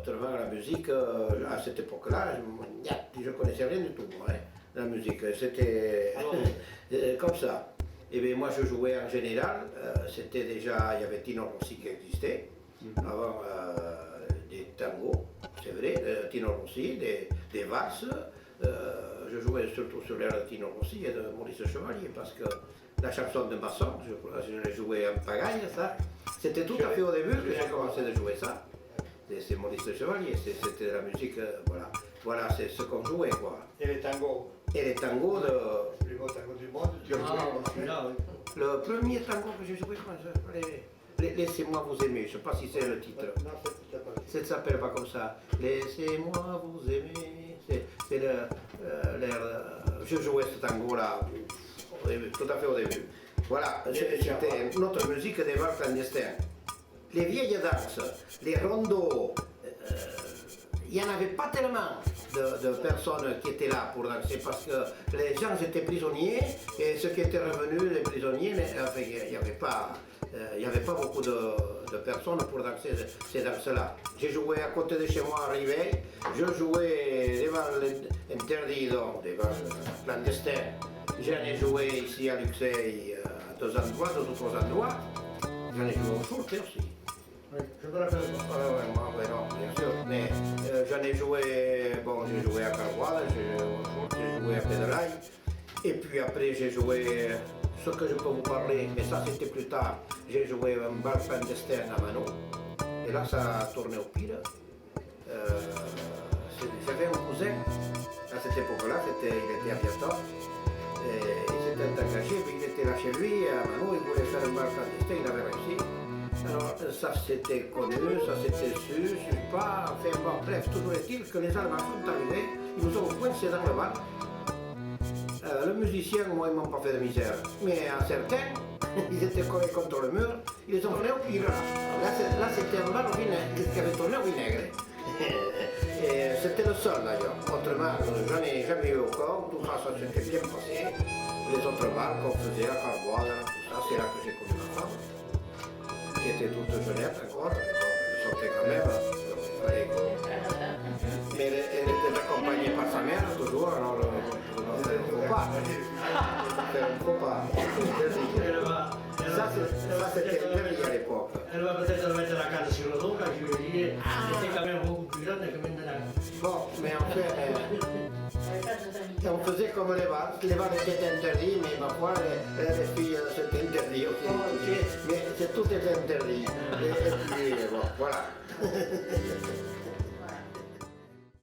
autrement, la musique, à cette époque-là, je connaissais rien du tout, moi, hein, la musique. C'était comme ça. Et bien moi, je jouais en général. C'était déjà, il y avait Tino Rossi qui existait, avant des tangos, c'est vrai, Tino Rossi, des valses. Je jouais surtout sur l'air de Tino Rossi et de Maurice Chevalier, parce que la chanson de Masson, je l'ai joué en pagaille, ça. C'était tout à fait au début que j'ai commencé à jouer ça. C'est Maurice Chevalier, c'était la musique, voilà. Voilà, c'est ce qu'on jouait, quoi. Et les tangos? Et les tangos de... Le plus beau tango du monde, tu as joué? Le premier tango que j'ai joué, Laissez-moi vous aimer, je ne sais pas si c'est le titre. Non, ça ne s'appelle pas comme ça. Laissez-moi vous aimer. C'est l'air. Je jouais ce tango-là tout à fait au début. Voilà, c'était notre musique des bals clandestins. Les vieilles danses, les rondeaux, il n'y en avait pas tellement de personnes qui étaient là pour danser parce que les gens étaient prisonniers et ceux qui étaient revenus, les prisonniers, il n'y avait pas beaucoup de personnes pour danser ces danses-là. J'ai joué à côté de chez moi à Riveil, je jouais des bals interdits, donc des bals clandestins. J'en ai joué ici à Luxeuil à deux ou trois endroits. J'en ai joué au Chourte aussi. Oui, je me rappelle pas. Moi, non, bien sûr. Mais j'en ai joué, j'ai joué à Carvoile, j'ai joué au Chourte, j'ai joué à Pédelaille. Et puis après, j'ai joué, ce que je peux vous parler, mais ça c'était plus tard, j'ai joué un bal clandestin à Manon. Et là, ça a tourné au pire. J'avais un cousin, à cette époque-là, il était à Biaton. Il s'était engagé, puis il était là chez lui, à Manon, il voulait faire un bal clandestin, il avait réussi. Alors ça c'était connu, ça c'était su, je sais pas, enfin bon, bref, toujours est-il que les Allemands sont arrivés, ils nous ont coincés dans le bal. Le musicien, moi, ils m'ont pas fait de misère, mais à certains, ils étaient collés contre le mur, ils les ont pris au pire. Là c'était un bal au vinaigre, qui avait tourné au vinaigre. Et c'était le seul d'ailleurs, autrement, j'en ai jamais eu au corps, tout ça s'était bien passé. Les autres bals qu'on faisait à Carboise, tout ça, c'est là que j'ai connu ma femme, qui était toute jeunette encore, mais bon, elle sortait quand même. Mais elle était accompagnée par sa mère toujours, alors c'est un faux pas. C'est un faux pas. Ça c'était interdit à l'époque. Elle va peut-être mettre la carte sur le dos quand je lui dis c'était quand même beaucoup plus jeune que maintenant. Bon, mais en fait, on faisait comme les bals. Les bals étaient interdits, mais ma foi, les filles c'était interdit aussi. Mais tout était interdit. Et puis, bon, voilà.